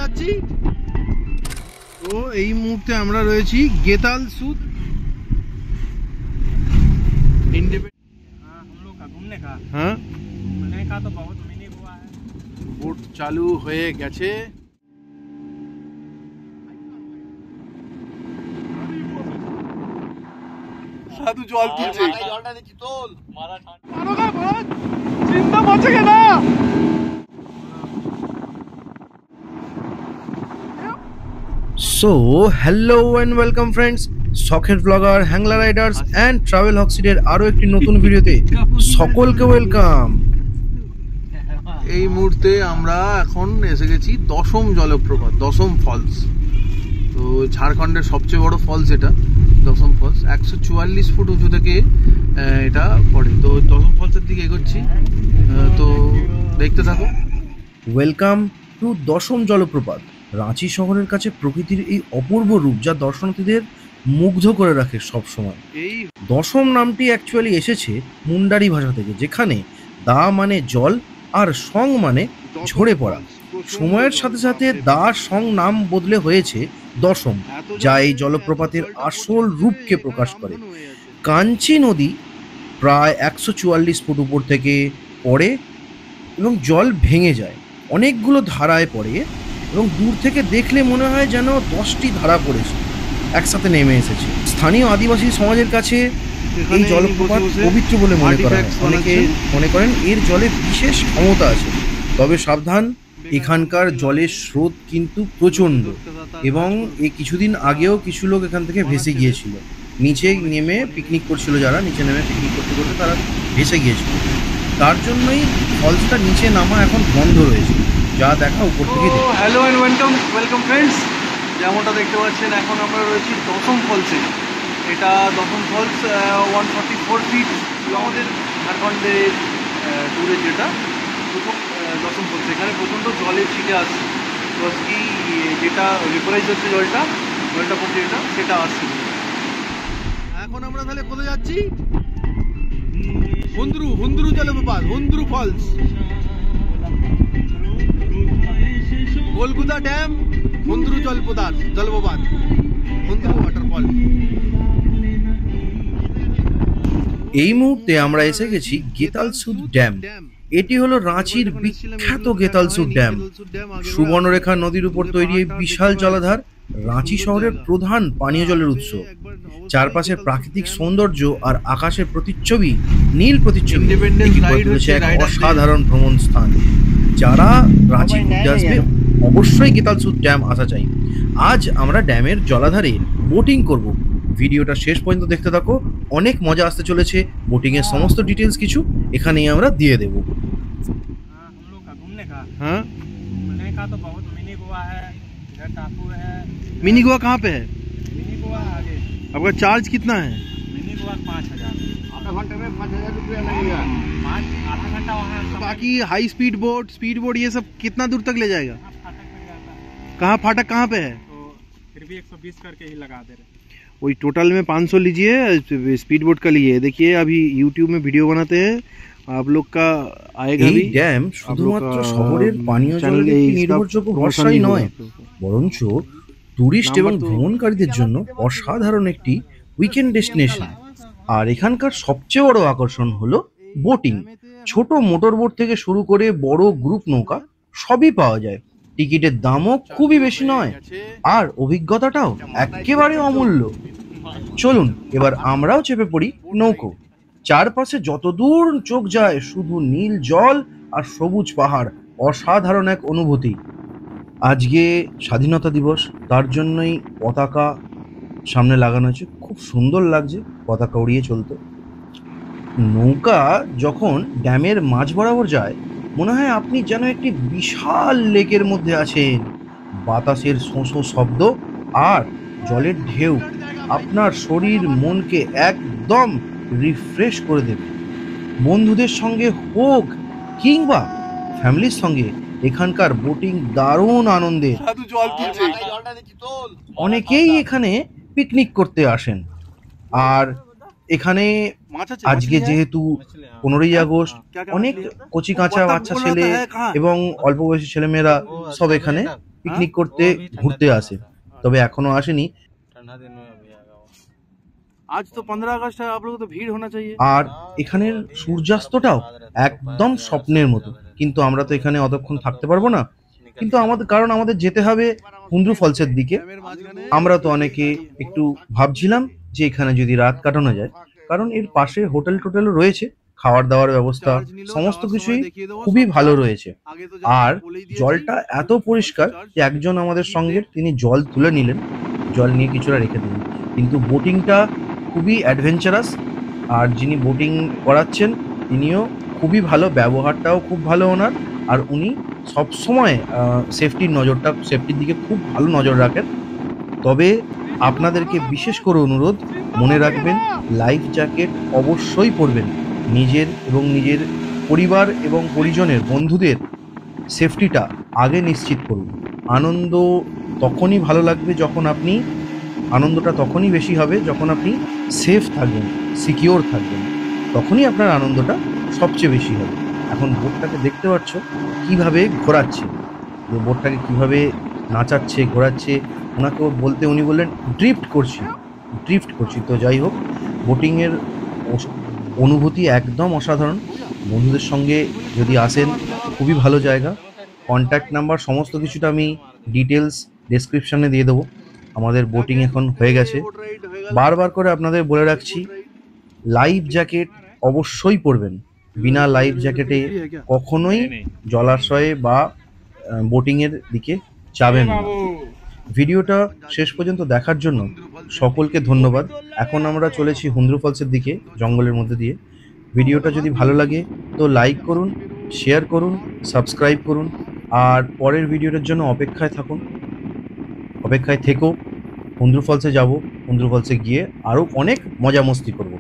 যাচ্ছি। তো এই মুহূর্তে আমরা রয়েছি गेतालसूद बोट चालू হয়ে গেছে। সাধু জল তুলছে। জলটা দেখি তোল মারা ঠান্ডা চিন্তা বাঁচে না। So hello and welcome friends, শখের ব্লগার, হ্যাংলার রাইডার্স এন্ড ট্রাভেল হকসিডের আরো একটি নতুন ভিডিওতে সকলকে ওয়েলকাম। এই মুহূর্তে আমরা এখন এসে গেছি দশম জলপ্রপাত, দশম ফলস। তো ঝাড়খণ্ডের সবচেয়ে বড় ফলস এটা, দশম ফলস। 144 ফুট উঁচু থেকে এটা পড়ে। তো দশম ফলসের দিকে এগোচ্ছি, তো দেখতে থাকো। ওয়েলকাম টু দশম জলপ্রপাত। রাঁচি শহরের কাছে প্রকৃতির এই অপূর্ব রূপ যা দর্শনার্থীদের মুগ্ধ করে রাখে সব সময়। এই দশম নামটি অ্যাকচুয়ালি এসেছে মুন্ডারি ভাষা থেকে, যেখানে দা মানে জল আর সং মানে ঝরে পড়া। সময়ের সাথে সাথে দা সং নাম বদলে হয়েছে দশম, যা এই জলপ্রপাতের আসল রূপকে প্রকাশ করে। কাঞ্চি নদী প্রায় 144 ফুট উপর থেকে পড়ে এবং জল ভেঙে যায়, অনেকগুলো ধারায় পড়ে এবং দূর থেকে দেখলে মনে হয় যেন 10টি ধারা পড়েছে, একসাথে নেমে এসেছে। স্থানীয় আদিবাসী সমাজের কাছে এই জলপ্রপাত পবিত্র বলে মনে করা হয়। অনেকে মনে করেন এর জলে বিশেষ ক্ষমতা আছে। তবে সাবধান, এখানকার জলের স্রোত কিন্তু প্রচণ্ড এবং এই কিছুদিন আগেও কিছু লোক এখান থেকে ভেসে গিয়েছিল। নিচে নেমে পিকনিক করছিল, যারা নিচে নেমে পিকনিক করতে করতে তারা ভেসে গিয়েছিল। তার জন্যই ফলসটা নিচে নামা এখন বন্ধ রয়েছে, যা দেখা উপর থেকে। হ্যালো অ্যান্ড ওয়েলকাম ফ্রেন্ডস, যেমনটা দেখতে পাচ্ছেন এখন আমরা রয়েছি দশম ফলসে। এটা দশম ফলস 144 ফিট, আমাদের ঝাড়খণ্ডের দূরে যেটা প্রথম দশম ফলস। এখানে প্রচণ্ড জলের ছিটে আসছে, তো এই যেটা রিপোরাইজ হচ্ছে জলটা পড়ছে যেটা, সেটা আসছে। এখন আমরা তাহলে কোথায় যাচ্ছি? হুন্দ্রু জলপ্রপাত, হুন্দ্রু ফলস, গোলগুদা ড্যাম, হুন্দ্রু জলপ্রপাত, হুন্দ্রু ওয়াটারফল। এই মুহূর্তে আমরা এসে গেছি गेतालसूद ড্যাম। এটি হলো রাঁচির বিখ্যাত गेतालसूद ড্যাম। সুবর্ণরেখা নদীর উপর তৈরি এই বিশাল জলাধার রাঁচি শহরের প্রধান পানীয় জলের উৎস। চারপাশের প্রাকৃতিক সৌন্দর্য আর আকাশের প্রতিচ্ছবি, নীল প্রতিচ্ছবি, এক অসাধারণ ভ্রমণ স্থান। যারা রাঁচি ঘুরতে আসবে অবশ্যই गेतालसूद ড্যাম আসা চাই। আজ আমরা ড্যামের জলাধারে বোটিং করব। ভিডিওটা শেষ পর্যন্ত দেখতে থাকো, অনেক মজা আসতে চলেছে। বোটিং এর সমস্ত ডিটেলস কিছু এখানেই আমরা দিয়ে দেব। हाँ, घूमने का तो बहुत मिनी गोवा है, इधर टापू है। मिनी गोवा कहाँ पे है? मिनी गोवा आगे। आपका चार्ज कितना है? मिनी गोवा 5000। आधा घंटे में 5000 रुपया लगेगा। आधा घंटा वहाँ। बाकी हाई स्पीड बोट ये सब कितना दूर तक ले जाएगा? कहाँ फाटक कहाँ पे है? तो फिर भी 120 करके ही लगा दे रहे। वही टोटल में 500 लीजिए स्पीड बोट का लिए। देखिए अभी यूट्यूब में वीडियो बनाते हैं, आप लोग का आएगा भी। ড্যাম শুধুমাত্র শহরের পানীয় জলের একটি নির্ভরযোগ্য ভরসাই নয়, বরঞ্চ টুরিস্ট এবং ভ্রমণকারীদের জন্য অসাধারণ একটি উইকেন্ড ডেস্টিনেশন। আর এখানকার সবচেয়ে বড় আকর্ষণ হলো বোটিং। ছোট মোটর বোট থেকে শুরু করে বড় গ্রুপ নৌকা সবই পাওয়া যায়। টিকিটের দামও খুবই বেশি নয়, আর অভিজ্ঞতাটাও একেবারে অমূল্য। চলুন এবার আমরাও চেপে পড়ি নৌকো। চারপাশে যতদূর চোখ যায় শুধু নীল জল আর সবুজ পাহাড়, অসাধারণ এক অনুভূতি। আজকে স্বাধীনতা দিবস, তার জন্যই পতাকা সামনে লাগানো হয়েছে, খুব সুন্দর লাগছে পতাকা উড়িয়ে চলতে। নৌকা যখন ড্যামের মাঝ বরাবর যায় মনে হয় আপনি যেন একটি বিশাল লেকের মধ্যে আছেন। বাতাসের শোঁ শব্দ আর জলের ঢেউ আপনার শরীর মনকে একদম রিফ্রেশ করে দেবে। বন্ধুদের সঙ্গে হোক কিংবা ফ্যামিলির সঙ্গে এখানকার বোটিং দারুণ আনন্দের। অনেকেই এখানে পিকনিক করতে আসেন। আর এখানে আজকে যেহেতু 15ই আগস্ট, অনেক কচি কাঁচা বাচ্চা ছেলে এবং অল্প বয়সী ছেলেমেয়েরা সব এখানে পিকনিক করতে ঘুরতে আসে, তবে এখনো আসেনি। आज तो 15 अगस्त है, आप लोगों को तो भीड़ होना चाहिए। আর এখানের সূর্যাস্তটাও একদম স্বপ্নের মতো, কিন্তু আমরা তো এখানে অতক্ষণ থাকতে পারবো না, কিন্তু আমাদের যেতে হবে হুন্দ্রু ফলসের দিকে। আমরা তো অনেকে একটু ভাবছিলাম যে এখানে যদি রাত কাটানো যায়, কারণ এর পাশে হোটেল টোটেলও রয়েছে, খাওয়ার দাওয়ার ব্যবস্থা সমস্ত কিছুই খুবই ভালো রয়েছে। আর জলটা এত পরিষ্কার যে একজন আমাদের সঙ্গে তিনি জল তুলে নিলেন, জল নিয়ে কিছুটা রেখে দিলেন। কিন্তু বোটিংটা খুবই অ্যাডভেঞ্চারাস, আর যিনি বোটিং করাচ্ছেন তিনিও খুবই ভালো, ব্যবহারটাও খুব ভালো ওনার। আর উনি সবসময় সেফটির দিকে খুব ভালো নজর রাখেন। তবে আপনাদেরকে বিশেষ করে অনুরোধ, মনে রাখবেন লাইফ জ্যাকেট অবশ্যই পরবেন। নিজের পরিবার এবং পরিজনের, বন্ধুদের সেফটিটা আগে নিশ্চিত করুন। আনন্দ তখনই ভালো লাগবে আনন্দটা তখনই বেশি হবে যখন আপনি সেফ থাকবেন, সিকিওর থাকবেন, তখনই আপনার আনন্দটা সবচেয়ে বেশি হবে। এখন বোটটাকে দেখতে পাচ্ছ কিভাবে ঘোরাচ্ছে, যে বোটটাকে কিভাবে নাচাচ্ছে, ঘোরাচ্ছে। উনি বললেন ড্রিফট করছি। তো যাই হোক, বোটিংয়ের অনুভূতি একদম অসাধারণ। বন্ধুদের সঙ্গে যদি আসেন, খুবই ভালো জায়গা। কন্ট্যাক্ট নাম্বার সমস্ত কিছুটা আমি ডিটেলস ডেসক্রিপশানে দিয়ে দেবো। আমাদের বোটিং এখন হয়ে গেছে। বারবার করে আপনাদের বলে রাখছি, লাইফ জ্যাকেট অবশ্যই পরবেন। বিনা লাইফ জ্যাকেটে কখনোই জলাশয়ে বা বোটিংয়ের দিকে যাবেন না। ভিডিওটা শেষ পর্যন্ত দেখার জন্য সকলকে ধন্যবাদ। এখন আমরা চলেছি হুন্দ্রু ফলসের দিকে, জঙ্গলের মধ্যে দিয়ে। ভিডিওটা যদি ভালো লাগে তো লাইক করুন, শেয়ার করুন, সাবস্ক্রাইব করুন, আর পরের ভিডিওটার জন্য অপেক্ষায় থেকো। হুন্দ্রু ফলসে যাব, হুন্দ্রু ফলসে গিয়ে আরও অনেক মজা মস্তি করব।